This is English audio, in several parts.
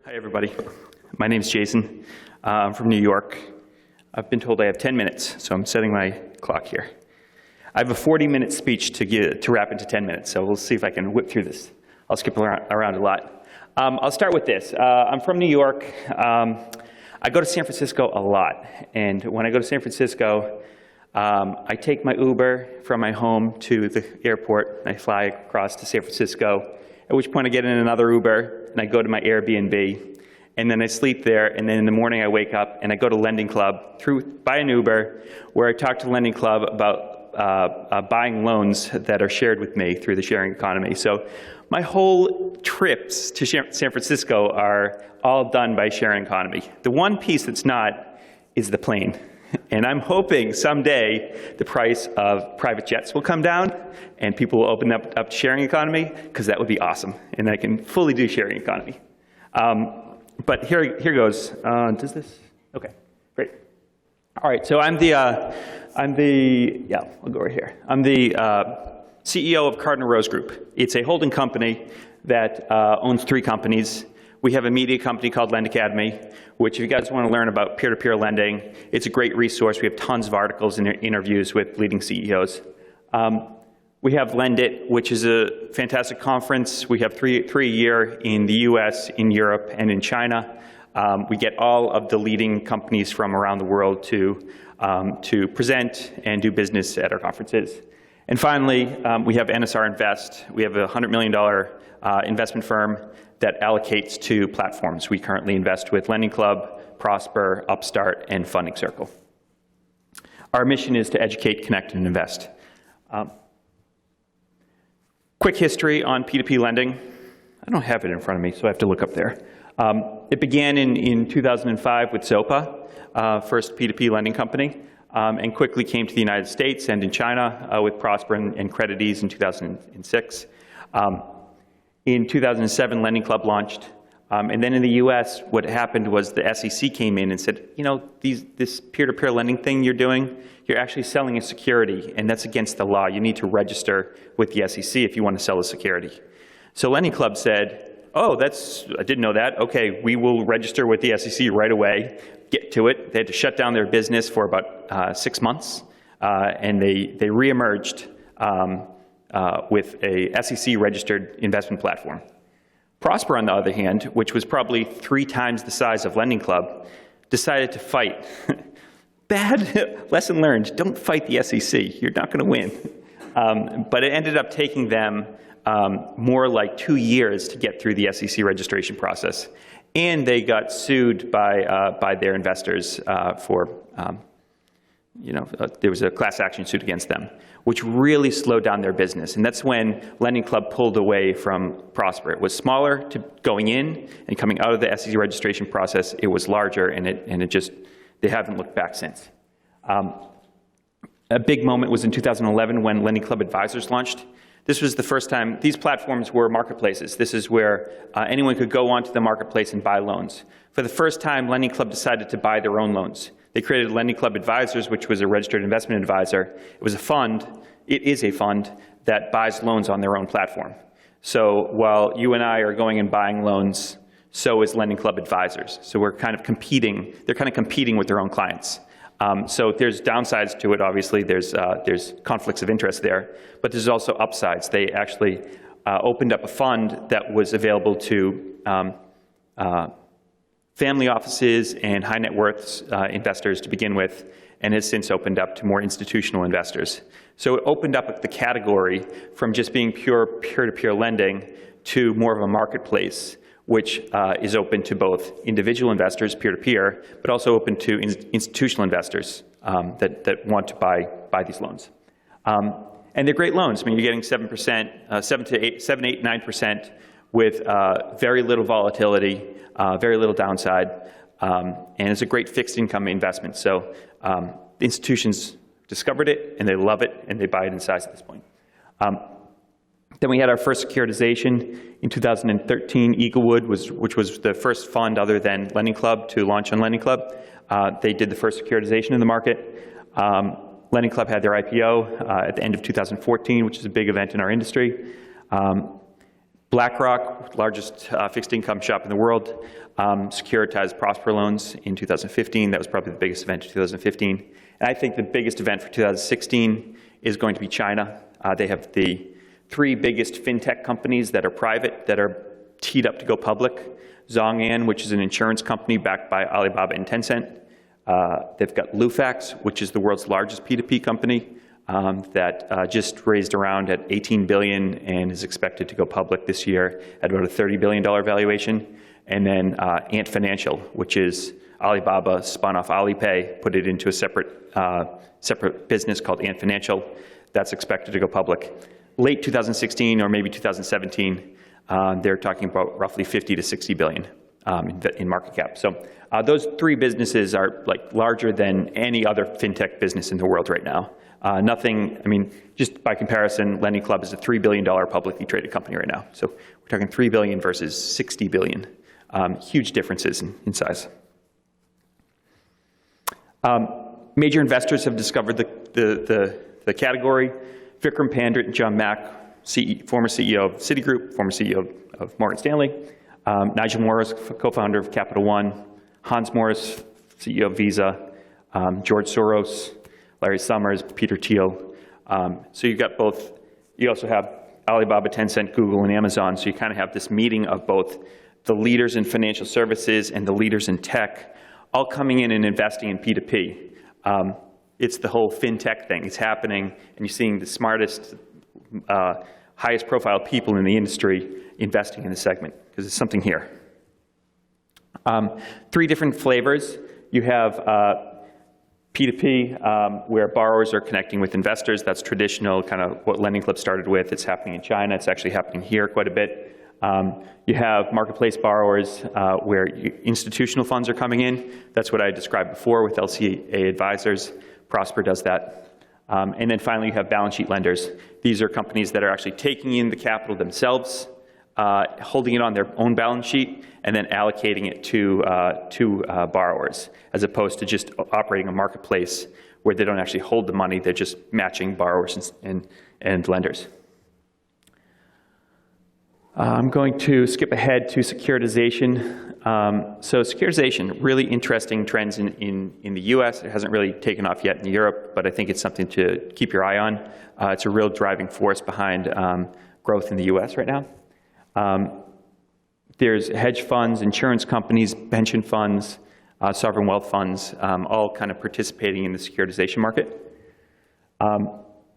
Hi, everybody. My name's Jason. I'm from New York. I've been told I have 10 minutes, so I'm setting my clock here. I have a 40-minute speech to wrap into 10 minutes, so we'll see if I can whip through this. I'll skip around a lot. I'll start with this. I'm from New York. I go to San Francisco a lot, and when I go to San Francisco, I take my Uber from my home to the airport, and I fly across to San Francisco, at which point I get in another Uber, and I go to my Airbnb, and then I sleep there, and then in the morning I wake up, and I go to Lending Club by an Uber, where I talk to Lending Club about buying loans that are shared with me through the sharing economy. So my whole trips to San Francisco are all done by sharing economy. The one piece that's not is the plane. And I'm hoping someday the price of private jets will come down and people will open up to sharing economy, because that would be awesome. And I can fully do sharing economy. But here goes. Does this? Okay, great. All right, so I'll go right here. I'm the CEO of Cardinal Rose Group. It's a holding company that owns 3 companies. We have a media company called Lend Academy, which if you guys want to learn about peer-to-peer lending, it's a great resource. We have tons of articles and interviews with leading CEOs. We have Lend It, which is a fantastic conference. We have three a year in the US, in Europe, and in China. We get all of the leading companies from around the world to present and do business at our conferences. And finally, we have NSR Invest. We have a $100 million investment firm that allocates to platforms. We currently invest with Lending Club, Prosper, Upstart, and Funding Circle. Our mission is to educate, connect, and invest. Quick history on P2P lending. I don't have it in front of me, so I have to look up there. It began in 2005 with Zopa, first P2P lending company, and quickly came to the United States and in China with Prosper and Creditease in 2006. In 2007, Lending Club launched. And then in the US, what happened was the SEC came in and said, you know, this peer-to-peer lending thing you're doing, you're actually selling a security, and that's against the law. You need to register with the SEC if you want to sell a security. So Lending Club said, oh, I didn't know that. Okay, we will register with the SEC right away, get to it. They had to shut down their business for about 6 months, and they reemerged with a SEC-registered investment platform. Prosper, on the other hand, which was probably 3 times the size of Lending Club, decided to fight. Bad lesson learned. Don't fight the SEC. You're not going to win. But it ended up taking them more like 2 years to get through the SEC registration process. And they got sued by their investors there was a class action suit against them, which really slowed down their business. And that's when Lending Club pulled away from Prosper. It was smaller going in, and coming out of the SEC registration process, it was larger, and they haven't looked back since. A big moment was in 2011 when Lending Club Advisors launched. This was the first time. These platforms were marketplaces. This is where anyone could go onto the marketplace and buy loans. For the first time, Lending Club decided to buy their own loans. They created Lending Club Advisors, which was a registered investment advisor. It was a fund. It is a fund that buys loans on their own platform. So while you and I are going and buying loans, so is Lending Club Advisors. So we're kind of competing. They're kind of competing with their own clients. So there's downsides to it, obviously. There's conflicts of interest there. But there's also upsides. They actually opened up a fund that was available to family offices and high net worth investors to begin with, and has since opened up to more institutional investors. So it opened up the category from just being pure peer-to-peer lending to more of a marketplace, which is open to both individual investors, peer-to-peer, but also open to institutional investors that want to buy these loans. And they're great loans. I mean, you're getting 7%, 7 to 8, 9% with very little volatility, very little downside, and it's a great fixed income investment. So the institutions discovered it, and they love it, and they buy it in size at this point. Then we had our first securitization in 2013. Eaglewood, which was the first fund other than Lending Club to launch on Lending Club. They did the first securitization in the market. Lending Club had their IPO at the end of 2014, which is a big event in our industry. BlackRock, largest fixed income shop in the world, securitized Prosper loans in 2015. That was probably the biggest event in 2015. And I think the biggest event for 2016 is going to be China. They have the 3 biggest fintech companies that are private that are teed up to go public. Zhong'an, which is an insurance company backed by Alibaba and Tencent. They've got Lufax, which is the world's largest P2P company that just raised around at $18 billion and is expected to go public this year at about a $30 billion valuation. And then Ant Financial, which is Alibaba spun off Alipay, put it into a separate business called Ant Financial. That's expected to go public late 2016 or maybe 2017. They're talking about roughly 50 to 60 billion in market cap. So those 3 businesses are like larger than any other fintech business in the world right now. Nothing, I mean, just by comparison, Lending Club is a $3 billion publicly traded company right now. So we're talking 3 billion versus 60 billion. Huge differences in size. Major investors have discovered the category. Vikram Pandit and John Mack, former CEO of Citigroup, former CEO of Morgan Stanley. Nigel Morris, co-founder of Capital One. Hans Morris, CEO of Visa. George Soros, Larry Summers, Peter Thiel. So you've got both. You also have Alibaba, Tencent, Google, and Amazon. So you kind of have this meeting of both the leaders in financial services and the leaders in tech all coming in and investing in P2P. It's the whole fintech thing. It's happening, and you're seeing the smartest, highest profile people in the industry investing in the segment, because there's something here. 3 different flavors. You have P2P, where borrowers are connecting with investors. That's traditional, kind of what Lending Club started with. It's happening in China. It's actually happening here quite a bit. You have marketplace borrowers where institutional funds are coming in. That's what I described before with LCA Advisors. Prosper does that. And then finally, you have balance sheet lenders. These are companies that are actually taking in the capital themselves, holding it on their own balance sheet, and then allocating it to borrowers, as opposed to just operating a marketplace where they don't actually hold the money. They're just matching borrowers and lenders. I'm going to skip ahead to securitization. So securitization, really interesting trends in the US. It hasn't really taken off yet in Europe, but I think it's something to keep your eye on. It's a real driving force behind growth in the US right now. There's hedge funds, insurance companies, pension funds, sovereign wealth funds, all kind of participating in the securitization market.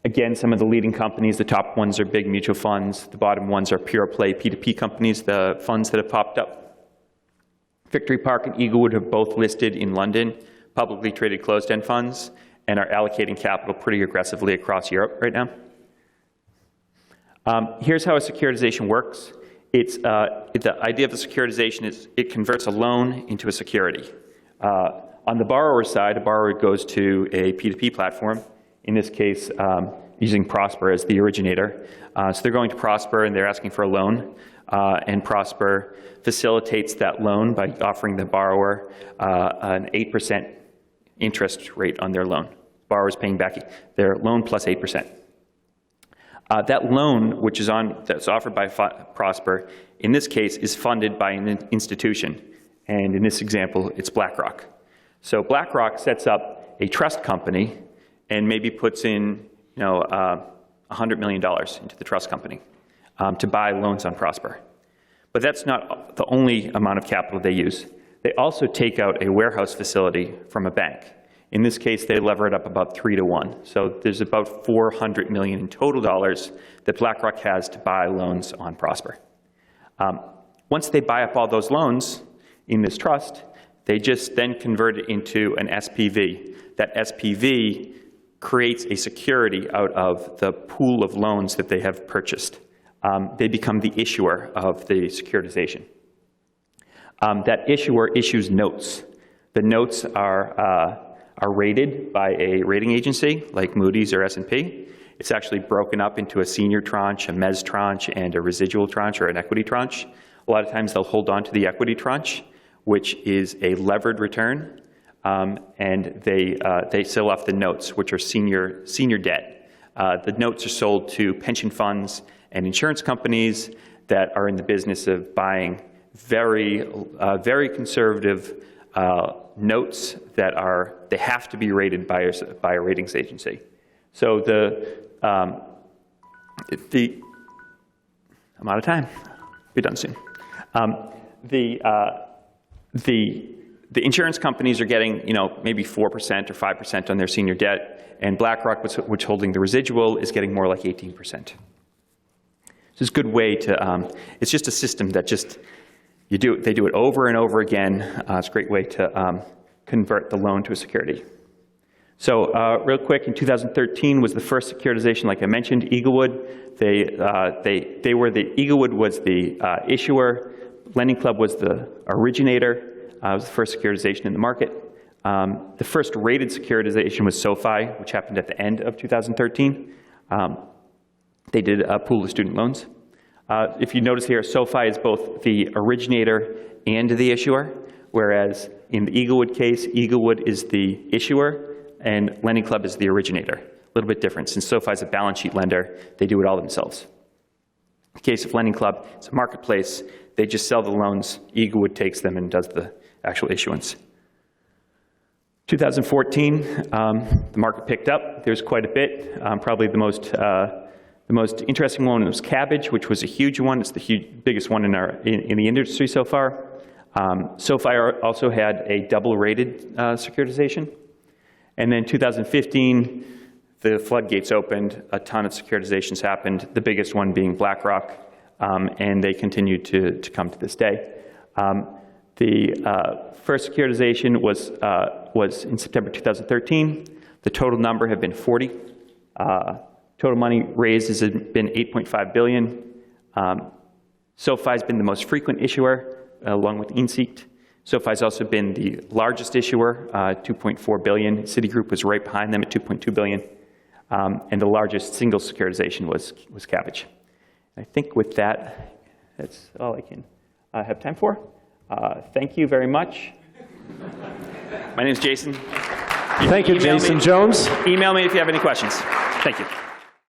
Again, some of the leading companies, the top ones are big mutual funds. The bottom ones are pure play P2P companies, the funds that have popped up. Victory Park and Eaglewood have both listed in London, publicly traded closed-end funds, and are allocating capital pretty aggressively across Europe right now. Here's how a securitization works. The idea of the securitization is it converts a loan into a security. On the borrower side, a borrower goes to a P2P platform, in this case, using Prosper as the originator. So they're going to Prosper and they're asking for a loan, and Prosper facilitates that loan by offering the borrower an 8% interest rate on their loan. Borrower's paying back their loan plus 8%. That loan, which is that's offered by Prosper, in this case, is funded by an institution. And in this example, it's BlackRock. So BlackRock sets up a trust company and maybe puts in $100 million into the trust company to buy loans on Prosper. But that's not the only amount of capital they use. They also take out a warehouse facility from a bank. In this case, they lever it up about 3 to 1. So there's about $400 million in total dollars that BlackRock has to buy loans on Prosper. Once they buy up all those loans in this trust, they just then convert it into an SPV. That SPV creates a security out of the pool of loans that they have purchased. They become the issuer of the securitization. That issuer issues notes. The notes are rated by a rating agency like Moody's or S&P. It's actually broken up into a senior tranche, a mezz tranche, and a residual tranche or an equity tranche. A lot of times they'll hold on to the equity tranche, which is a levered return, and they sell off the notes, which are senior debt. The notes are sold to pension funds and insurance companies that are in the business of buying very conservative notes that they have to be rated by a ratings agency. So I'm out of time. Be done soon. The insurance companies are getting, maybe 4% or 5% on their senior debt, and BlackRock, which holding the residual, is getting more like 18%. It's a good way to. It's just a system that they do it over and over again. It's a great way to convert the loan to a security. So real quick, in 2013 was the first securitization, like I mentioned, Eaglewood. Eaglewood was the issuer. Lending Club was the originator. It was the first securitization in the market. The first rated securitization was SoFi, which happened at the end of 2013. They did a pool of student loans. If you notice here, SoFi is both the originator and the issuer, whereas in the Eaglewood case, Eaglewood is the issuer and Lending Club is the originator. A little bit different. Since SoFi is a balance sheet lender, they do it all themselves. In the case of Lending Club, it's a marketplace. They just sell the loans. Eaglewood takes them and does the actual issuance. 2014, the market picked up. There's quite a bit. Probably the most interesting one was Cabbage, which was a huge one. It's the biggest one in the industry so far. SoFi also had a double-rated securitization. And then 2015, the floodgates opened. A ton of securitizations happened, the biggest one being BlackRock, and they continue to come to this day. The first securitization was in September 2013. The total number had been 40. Total money raised has been $8.5 billion. SoFi has been the most frequent issuer, along with Inseet. SoFi has also been the largest issuer, $2.4 billion. Citigroup was right behind them at $2.2 billion. And the largest single securitization was Cabbage. I think with that, that's all I can have time for. Thank you very much. My name is Jason. Thank you, Jason Jones. Email me if you have any questions. Thank you.